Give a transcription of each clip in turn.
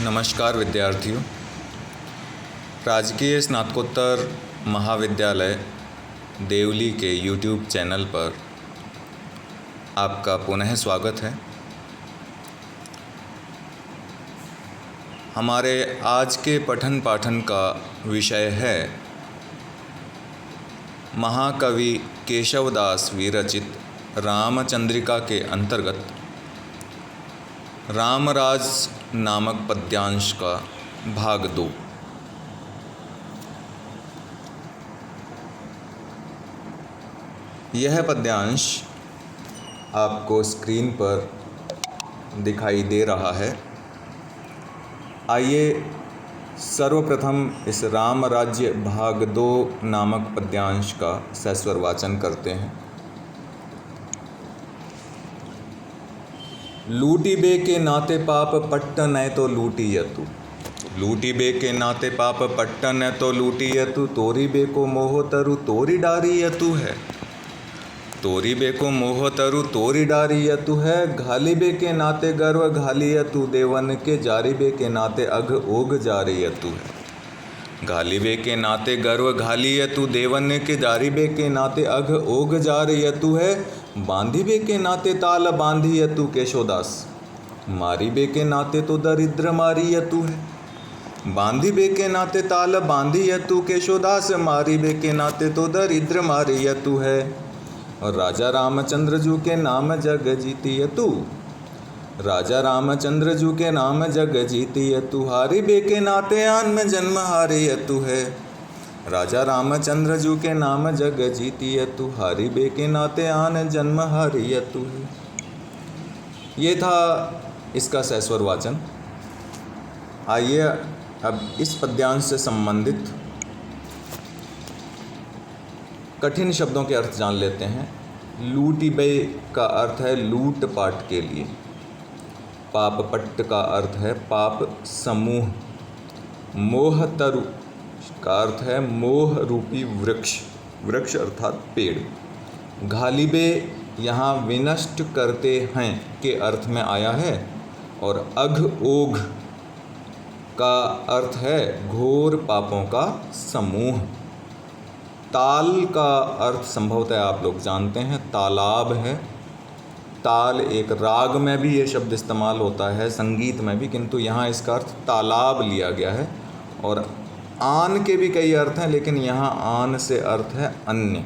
नमस्कार विद्यार्थियों। राजकीय स्नातकोत्तर महाविद्यालय देवली के YouTube चैनल पर आपका पुनः स्वागत है। हमारे आज के पठन पाठन का विषय है महाकवि केशवदास विरचित रामचंद्रिका के अंतर्गत रामराज नामक पद्यांश का भाग 2। यह पद्यांश आपको स्क्रीन पर दिखाई दे रहा है। आइए सर्वप्रथम इस राम राज्य भाग 2 नामक पद्यांश का सस्वर वाचन करते हैं। लूटी बे के नाते पाप पट्ट न तो लूटी यतु। लूटी बे के नाते पाप पट्ट न तो लूटी यतु। तोरी बे को मोह तरु तोरी डारी यतु है। तोरी बे को मोह तरु तोरी डारी यतु है। घाली बे के नाते गर्व घाली यतु। देवन के जारी बे के नाते अघ ओघ जारी यतु है। घाली बे के नाते गर्व घाली यतु। देवन के जारी बे के नाते अघ ओघ जारी यतु है। बांधी बे के नाते ताल बांधी यतु केशवदास। मारी बे के नाते तो दरिद्र मारी यतु है। बांधी बे के नाते ताल बांधी यतु केशवदास। मारी बे के नाते तो दरिद्र मारी यतु है। और राजा रामचंद्र जू के नाम जग जीती यतु। राजा रामचंद्र जू के नाम जग जीती यतु। हारी बे के नाते आन में जन्म हारी यतु है। राजा रामचंद्र जू के नाम जग जीती यतु। हारी बे के नाते आन जन्म हारी यतु है। ये था इसका सस्वर वाचन। आइए अब इस पद्यांश से संबंधित कठिन शब्दों के अर्थ जान लेते हैं। लूटी बे का अर्थ है लूट पाट के लिए। पाप पट्ट का अर्थ है पाप समूह। मोह तरु का अर्थ है मोह रूपी वृक्ष। वृक्ष अर्थात पेड़। घालिबे यहाँ विनष्ट करते हैं के अर्थ में आया है। और अघ ओघ का अर्थ है घोर पापों का समूह। ताल का अर्थ संभवतः आप लोग जानते हैं, तालाब है। ताल एक राग में भी ये शब्द इस्तेमाल होता है, संगीत में भी, किंतु यहाँ इसका अर्थ तालाब लिया गया है। और आन के भी कई अर्थ हैं, लेकिन यहाँ आन से अर्थ है अन्य।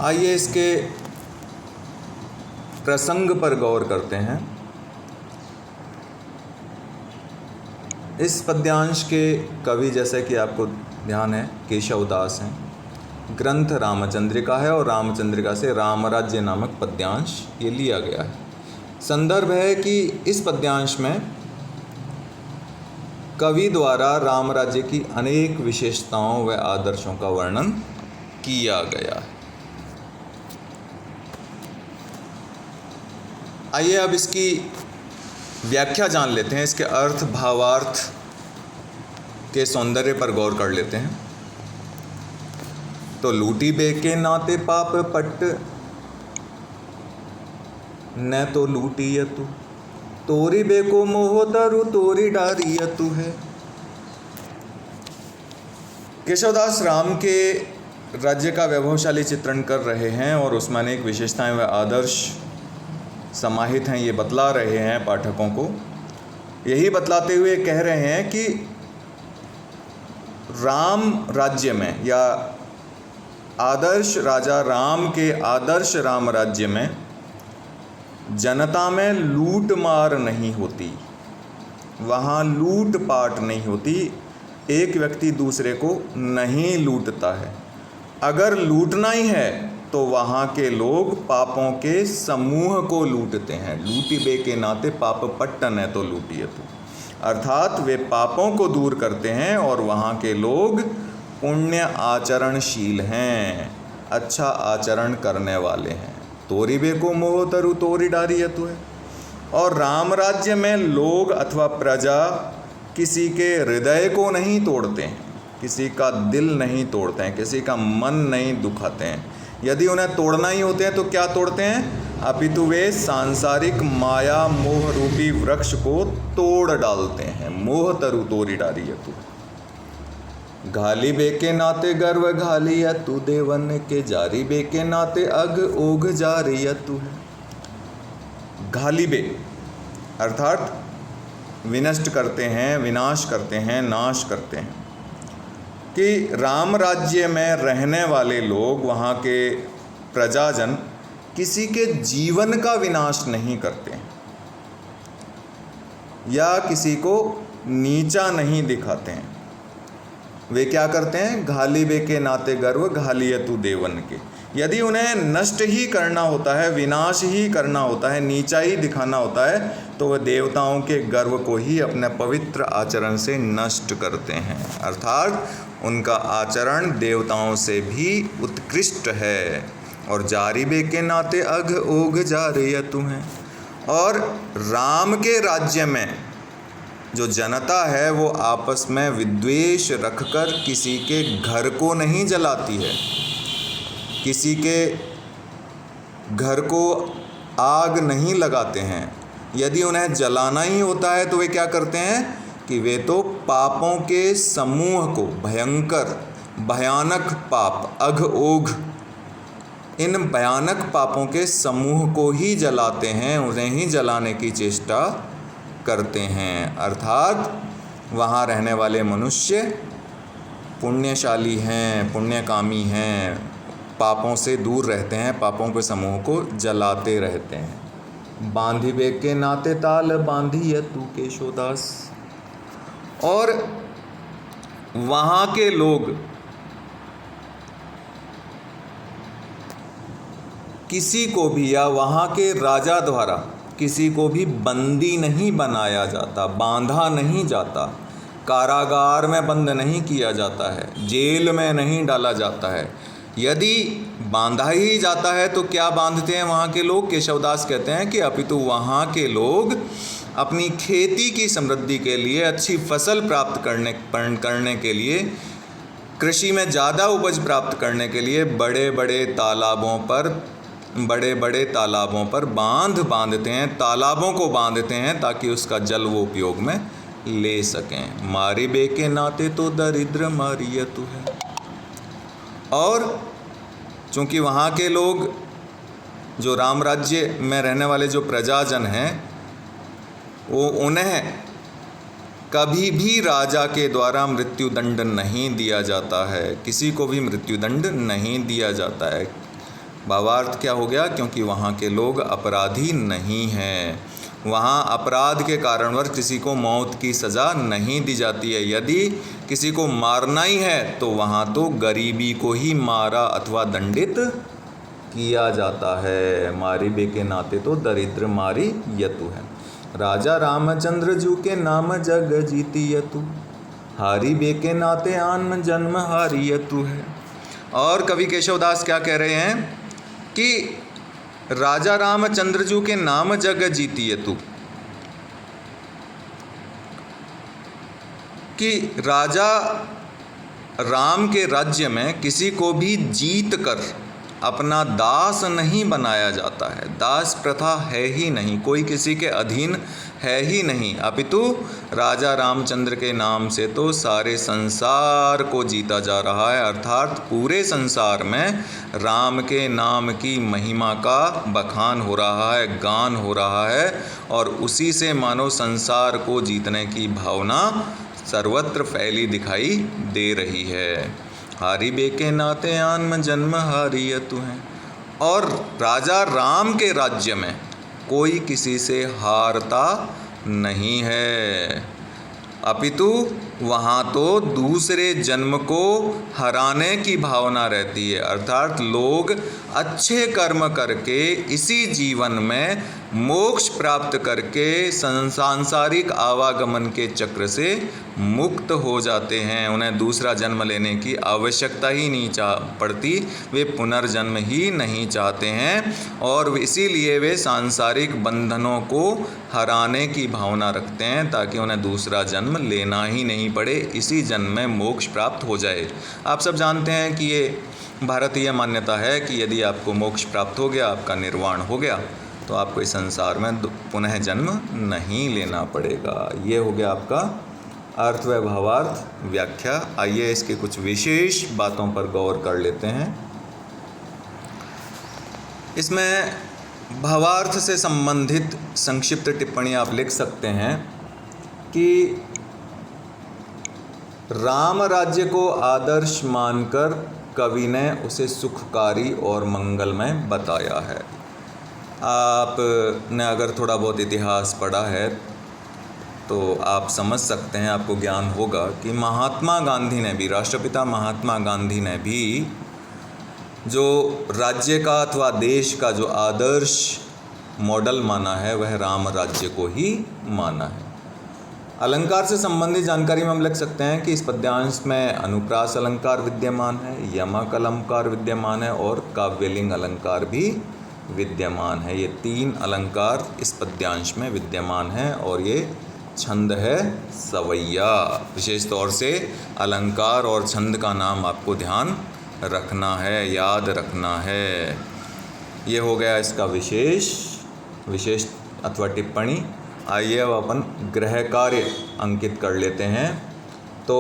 आइए इसके प्रसंग पर गौर करते हैं। इस पद्यांश के कवि, जैसे कि आपको ध्यान है, केशवदास हैं। ग्रंथ रामचंद्रिका है और रामचंद्रिका से रामराज्य नामक पद्यांश ये लिया गया है। संदर्भ है कि इस पद्यांश में कवि द्वारा राम राज्य की अनेक विशेषताओं व आदर्शों का वर्णन किया गया है। आइए अब इसकी व्याख्या जान लेते हैं। इसके अर्थ भावार्थ के सौंदर्य पर गौर कर लेते हैं। तो लूटी बे के नाते पाप पट्ट न तो लूटी यतु। तोरी बे को मोह तरु तोरी डारी यतु है। केशवदास राम के राज्य का वैभवशाली चित्रण कर रहे हैं और उसमें अनेक विशेषताएं व आदर्श समाहित हैं, ये बतला रहे हैं पाठकों को। यही बतलाते हुए कह रहे हैं कि राम राज्य में या आदर्श राजा राम के आदर्श राम राज्य में जनता में लूट मार नहीं होती। वहाँ लूट पाट नहीं होती। एक व्यक्ति दूसरे को नहीं लूटता है। अगर लूटना ही है तो वहाँ के लोग पापों के समूह को लूटते हैं। लूटी बे के नाते पाप पट्टन है तो लूटियतु, अर्थात वे पापों को दूर करते हैं और वहाँ के लोग पुण्य आचरणशील हैं, अच्छा आचरण करने वाले हैं। तोरी बे को मोह तरु तोरी डारी यतु है। और राम राज्य में लोग अथवा प्रजा किसी के हृदय को नहीं तोड़ते हैं, किसी का दिल नहीं तोड़ते हैं, किसी का मन नहीं दुखाते हैं। यदि उन्हें तोड़ना ही होते हैं तो क्या तोड़ते हैं? अपितु वे सांसारिक माया मोह रूपी वृक्ष को तोड़ डालते हैं। मोह तरु तोरी डारियतु, घाली बेके नाते गर्व घालियतु, देवन के जारी बेके नाते अग ओघ जारियतु है। घाली बे अर्थात विनष्ट करते हैं, विनाश करते हैं, नाश करते हैं। कि राम राज्य में रहने वाले लोग, वहाँ के प्रजाजन किसी के जीवन का विनाश नहीं करते या किसी को नीचा नहीं दिखाते हैं। वे क्या करते हैं? घाली बे के नाते गर्व घालियतु देवन के। यदि उन्हें नष्ट ही करना होता है, विनाश ही करना होता है, नीचा ही दिखाना होता है, तो वह देवताओं के गर्व को ही अपने पवित्र आचरण से नष्ट करते हैं। अर्थात उनका आचरण देवताओं से भी उत्कृष्ट है। और जारी बे के नाते अघ ओघ जारियतु हैं। और राम के राज्य में जो जनता है वो आपस में विद्वेष रखकर किसी के घर को नहीं जलाती है, किसी के घर को आग नहीं लगाते हैं। यदि उन्हें जलाना ही होता है तो वे क्या करते हैं कि वे तो पापों के समूह को, भयंकर भयानक पाप, अघ ओघ, इन भयानक पापों के समूह को ही जलाते हैं, उन्हें ही जलाने की चेष्टा करते हैं। अर्थात वहाँ रहने वाले मनुष्य पुण्यशाली हैं, पुण्यकामी हैं, पापों से दूर रहते हैं, पापों के समूह को जलाते रहते हैं। बांधी बे के नाते ताल बांधियतु केशोदास। और वहाँ के लोग किसी को भी, या वहाँ के राजा द्वारा किसी को भी बंदी नहीं बनाया जाता, बांधा नहीं जाता, कारागार में बंद नहीं किया जाता है, जेल में नहीं डाला जाता है। यदि बांधा ही जाता है तो क्या बांधते हैं वहाँ के लोग? केशवदास कहते हैं कि अपितु वहाँ के लोग अपनी खेती की समृद्धि के लिए, अच्छी फसल प्राप्त करने के लिए, कृषि में ज़्यादा उपज प्राप्त करने के लिए बड़े बड़े तालाबों पर बांधते हैं, तालाबों को बांधते हैं ताकि उसका जल वो उपयोग में ले सकें। मारी बे के नाते तो दरिद्र मारियतु है। और चूँकि वहाँ के लोग, जो राम राज्य में रहने वाले जो प्रजाजन हैं, वो उन्हें कभी भी राजा के द्वारा मृत्युदंड नहीं दिया जाता है, किसी को भी मृत्युदंड नहीं दिया जाता है। भावार्थ क्या हो गया? क्योंकि वहाँ के लोग अपराधी नहीं हैं, वहाँ अपराध के कारणवश किसी को मौत की सज़ा नहीं दी जाती है। यदि किसी को मारना ही है तो वहाँ तो गरीबी को ही मारा अथवा दंडित किया जाता है। मारी बे के नाते तो दरिद्र मारी यतु है। राजा रामचंद्र जू के नाम जग जीती यतु, हारी बे के नाते आन्म जन्म हारी यतु है। और कवि केशवदास क्या कह रहे हैं कि राजा रामचंद्र जू के नाम जग जीतियतु, कि राजा राम के राज्य में किसी को भी जीत कर अपना दास नहीं बनाया जाता है। दास प्रथा है ही नहीं, कोई किसी के अधीन है ही नहीं। अपितु राजा रामचंद्र के नाम से तो सारे संसार को जीता जा रहा है। अर्थात पूरे संसार में राम के नाम की महिमा का बखान हो रहा है, गान हो रहा है, और उसी से मानो संसार को जीतने की भावना सर्वत्र फैली दिखाई दे रही है। हारी बे के नाते आन्म जन्म हारियतु हैं। और राजा राम के राज्य में कोई किसी से हारता नहीं है, अपितु वहाँ तो दूसरे जन्म को हराने की भावना रहती है। अर्थात लोग अच्छे कर्म करके इसी जीवन में मोक्ष प्राप्त करके सांसारिक आवागमन के चक्र से मुक्त हो जाते हैं। उन्हें दूसरा जन्म लेने की आवश्यकता ही नहीं पड़ती, वे पुनर्जन्म ही नहीं चाहते हैं और इसीलिए वे सांसारिक बंधनों को हराने की भावना रखते हैं ताकि उन्हें दूसरा जन्म लेना ही नहीं पड़े, इसी जन्म में मोक्ष प्राप्त हो जाए। आप सब जानते हैं कि ये भारतीय मान्यता है कि यदि आपको मोक्ष प्राप्त हो गया, आपका निर्वाण हो गया, तो आपको इस संसार में पुनः जन्म नहीं लेना पड़ेगा। ये हो गया आपका अर्थ व भावार्थ व्याख्या। आइए इसके कुछ विशेष बातों पर गौर कर लेते हैं। इसमें भावार्थ से संबंधित संक्षिप्त टिप्पणी आप लिख सकते हैं कि राम राज्य को आदर्श मानकर कवि ने उसे सुखकारी और मंगलमय बताया है। आपने अगर थोड़ा बहुत इतिहास पढ़ा है तो आप समझ सकते हैं, आपको ज्ञान होगा कि महात्मा गांधी ने भी, राष्ट्रपिता महात्मा गांधी ने भी जो राज्य का अथवा देश का जो आदर्श मॉडल माना है वह राम राज्य को ही माना है। अलंकार से संबंधित जानकारी में हम लिख सकते हैं कि इस पद्यांश में अनुप्रास अलंकार विद्यमान है, यमक अलंकार विद्यमान है और काव्यलिंग अलंकार भी विद्यमान है। ये 3 अलंकार इस पद्यांश में विद्यमान हैं और ये छंद है सवैया। विशेष तौर से अलंकार और छंद का नाम आपको ध्यान रखना है, याद रखना है। ये हो गया इसका विशेष अथवा टिप्पणी। आइए अब अपन गृह कार्य अंकित कर लेते हैं। तो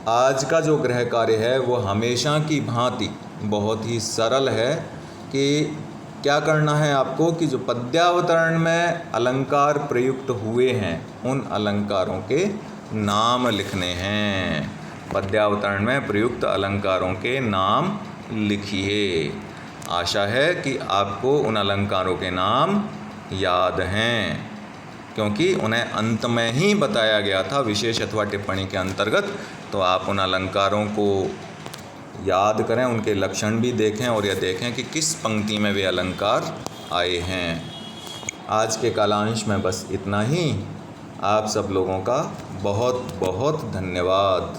आज का जो गृह कार्य है वो हमेशा की भांति बहुत ही सरल है कि क्या करना है आपको कि जो पद्यावतरण में अलंकार प्रयुक्त हुए हैं उन अलंकारों के नाम लिखने हैं। पद्यावतरण में प्रयुक्त अलंकारों के नाम लिखिए। आशा है कि आपको उन अलंकारों के नाम याद हैं, क्योंकि उन्हें अंत में ही बताया गया था विशेष अथवा टिप्पणी के अंतर्गत। तो आप उन अलंकारों को याद करें, उनके लक्षण भी देखें और यह देखें कि किस पंक्ति में वे अलंकार आए हैं। आज के कालांश में बस इतना ही। आप सब लोगों का बहुत बहुत धन्यवाद।